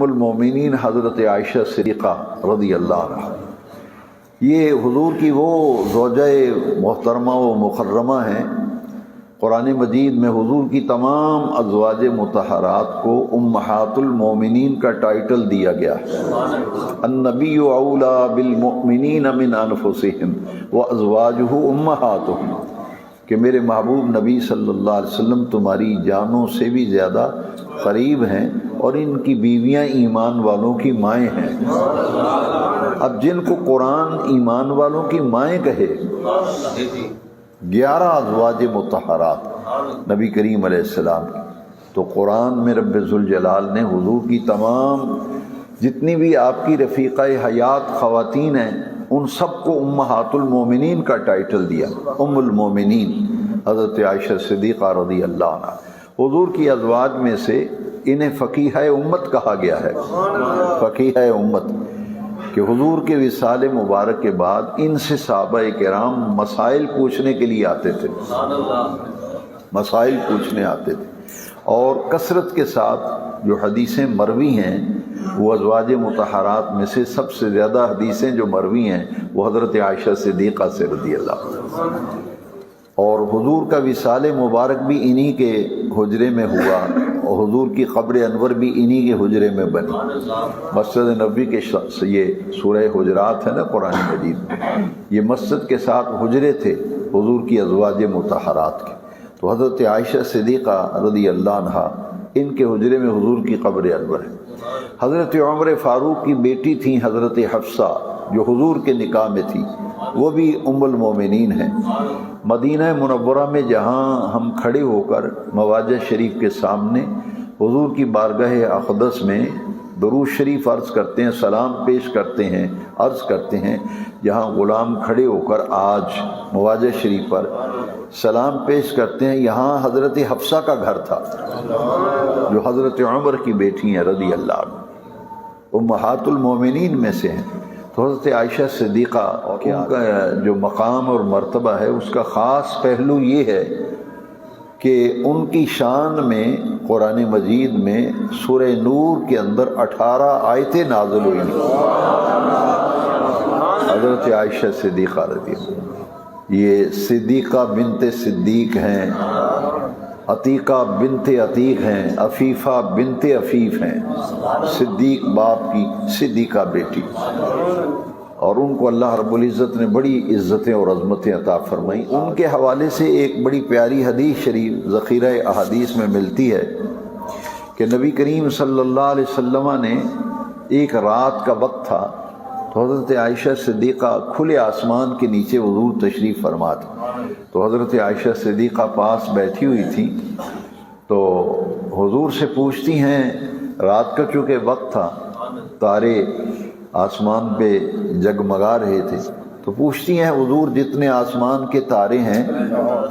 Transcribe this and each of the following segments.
المومنین حضرت عائشہ صدیقہ رضی اللہ عنہا، یہ حضور کی وہ زوجہ محترمہ و مکرمہ ہیں۔ قرآن مجید میں حضور کی تمام ازواج مطہرات کو امہات المومنین کا ٹائٹل دیا گیا ہے۔ النبی اولیٰ بالمؤمنین من انفسہم وازواجہ امہاتہم، کہ میرے محبوب نبی صلی اللہ علیہ وسلم تمہاری جانوں سے بھی زیادہ قریب ہیں اور ان کی بیویاں ایمان والوں کی مائیں ہیں۔ اب جن کو قرآن ایمان والوں کی مائیں کہے، 11 ازواج مطہرات نبی کریم علیہ السلام کی، تو قرآن میں رب ذوالجلال نے حضور کی تمام جتنی بھی آپ کی رفیقہ حیات خواتین ہیں ان سب کو امہات المومنین کا ٹائٹل دیا۔ ام المومنین حضرت عائشہ صدیقہ رضی اللہ عنہ، حضور کی ازواج میں سے انہیں فقیہ امت کہا گیا ہے۔ فقیہ امت کہ حضور کے وصال مبارک کے بعد ان سے صحابہ کرام مسائل پوچھنے کے لیے آتے تھے، مسائل پوچھنے آتے تھے، اور کثرت کے ساتھ جو حدیثیں مروی ہیں وہ ازواج مطہرات میں سے سب سے زیادہ حدیثیں جو مروی ہیں وہ حضرت عائشہ صدیقہ سے رضی اللہ عنہ، اور حضور کا وصال مبارک بھی انہی کے حجرے میں ہوا، اور حضور کی قبر انور بھی انہی کے حجرے میں بنی۔ مسجد نبوی کے یہ سورہ حجرات ہے نا قرآن مجید میں، یہ مسجد کے ساتھ حجرے تھے حضور کی ازواج مطہرات کے، تو حضرت عائشہ صدیقہ رضی اللہ عنہا ان کے حجرے میں حضور کی قبر انور ہے۔ حضرت عمر فاروق کی بیٹی تھیں حضرت حفصہ جو حضور کے نکاح میں تھی، وہ بھی ام المومنین ہیں۔ مدینہ منورہ میں جہاں ہم کھڑے ہو کر مواجہ شریف کے سامنے حضور کی بارگاہ اقدس میں درود شریف عرض کرتے ہیں، سلام پیش کرتے ہیں، عرض کرتے ہیں، جہاں غلام کھڑے ہو کر آج مواجہ شریف پر سلام پیش کرتے ہیں، یہاں حضرت حفصہ کا گھر تھا جو حضرت عمر کی بیٹی ہیں رضی اللہ عنہ، امہات المومنین میں سے ہیں۔ تو حضرت عائشہ صدیقہ ان کا جو مقام اور مرتبہ ہے اس کا خاص پہلو یہ ہے کہ ان کی شان میں قرآن مجید میں سورہ نور کے اندر 18 آیتیں نازل ہوئی ہیں۔ حضرت عائشہ صدیقہ رضی اللہ عنہ یہ صدیقہ بنت صدیق ہیں، عتیقہ بنت عتیق ہیں، عفیفہ بنت عفیف ہیں، صدیق باپ کی صدیقہ بیٹی، اور ان کو اللہ رب العزت نے بڑی عزتیں اور عظمتیں عطا فرمائیں۔ ان کے حوالے سے ایک بڑی پیاری حدیث شریف ذخیرہ احادیث میں ملتی ہے کہ نبی کریم صلی اللہ علیہ وسلم نے ایک رات کا وقت تھا تو حضرت عائشہ صدیقہ کھلے آسمان کے نیچے حضور تشریف فرما تھے، تو حضرت عائشہ صدیقہ پاس بیٹھی ہوئی تھی، تو حضور سے پوچھتی ہیں، رات کا چونکہ وقت تھا، تارے آسمان پہ جگمگا رہے تھے، تو پوچھتی ہیں حضور جتنے آسمان کے تارے ہیں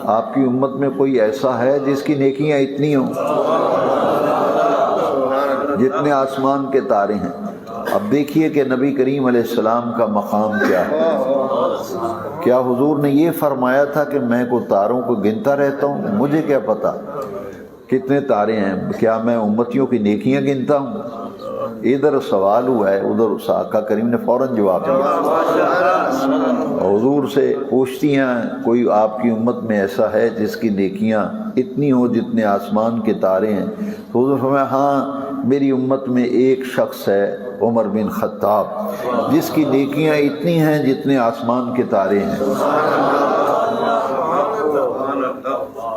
آپ کی امت میں کوئی ایسا ہے جس کی نیکیاں اتنی ہوں جتنے آسمان کے تارے ہیں؟ اب دیکھیے کہ نبی کریم علیہ السلام کا مقام کیا ہے۔ کیا حضور نے یہ فرمایا تھا کہ میں کو تاروں کو گنتا رہتا ہوں، مجھے کیا پتا کتنے تارے ہیں، کیا میں امتیوں کی نیکیاں گنتا ہوں؟ ادھر سوال ہوا ہے، ادھر آقا کریم نے فوراً جواب دیا۔ حضور سے پوچھتی ہیں کوئی آپ کی امت میں ایسا ہے جس کی نیکیاں اتنی ہوں جتنے آسمان کے تارے ہیں؟ تو حضور فرمایا ہاں میری امت میں ایک شخص ہے عمر بن خطاب جس کی نیکیاں اتنی ہیں جتنے آسمان کے تارے ہیں۔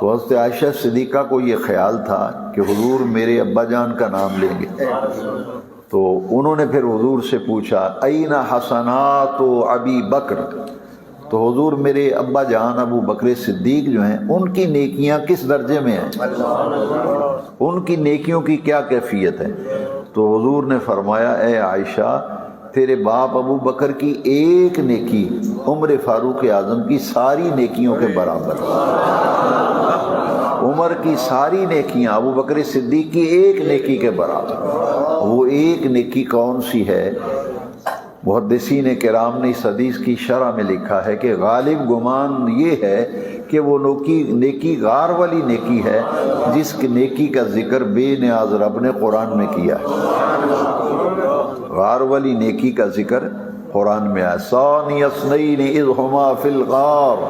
تو حضرت عائشہ صدیقہ کو یہ خیال تھا کہ حضور میرے ابا جان کا نام لیں گے، تو انہوں نے پھر حضور سے پوچھا این حسنات ابی بکر، تو حضور میرے ابا جان ابو بکر صدیق جو ہیں ان کی نیکیاں کس درجے میں ہیں، ان کی نیکیوں کی کیا کیفیت ہے؟ تو حضور نے فرمایا اے عائشہ تیرے باپ ابو بکر کی ایک نیکی عمر فاروق اعظم کی ساری نیکیوں کے برابر، عمر کی ساری نیکیاں ابو بکر صدیق کی ایک نیکی کے برابر۔ وہ ایک نیکی کون سی ہے؟ محدثین کرام نے اس حدیث کی شرح میں لکھا ہے کہ غالب گمان یہ ہے کہ وہ نیکی غار والی نیکی ہے جس کی نیکی کا ذکر بے نیاز رب نے قرآن میں کیا ہے۔ غار والی نیکی کا ذکر قرآن میں آیا، ثانی اثنین اذ ہما فی الغار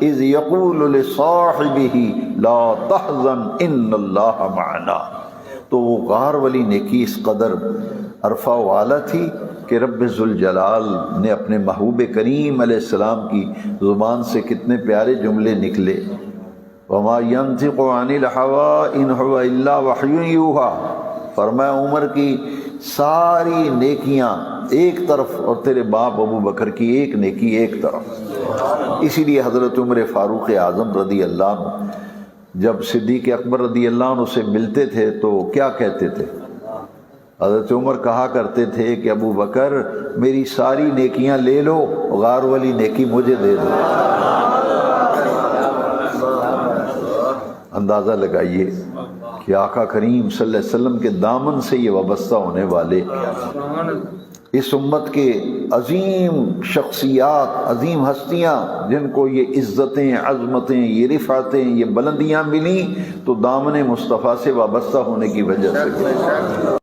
اذ یقول لصاحبہ لا تحزن ان اللہ معنا۔ تو وہ غار والی نیکی اس قدر عرفہ والا تھی کہ رب ذوالجلال نے اپنے محبوب کریم علیہ السلام کی زبان سے کتنے پیارے جملے نکلے، وما ينطق عن الهوى ان هو الا وحی یوحی۔ فرمایا عمر کی ساری نیکیاں ایک طرف اور تیرے باپ ابو بکر کی ایک نیکی ایک طرف۔ اسی لیے حضرت عمر فاروق اعظم رضی اللہ عنہ جب صدیق اکبر رضی اللہ عنہ سے ملتے تھے تو کیا کہتے تھے؟ حضرت عمر کہا کرتے تھے کہ ابو بکر میری ساری نیکیاں لے لو، غار والی نیکی مجھے دے دو۔ اندازہ لگائیے کہ آقا کریم صلی اللہ علیہ وسلم کے دامن سے یہ وابستہ ہونے والے اس امت کے عظیم شخصیات، عظیم ہستیاں، جن کو یہ عزتیں، عظمتیں، یہ رفعتیں، یہ بلندیاں ملیں تو دامن مصطفیٰ سے وابستہ ہونے کی وجہ سے۔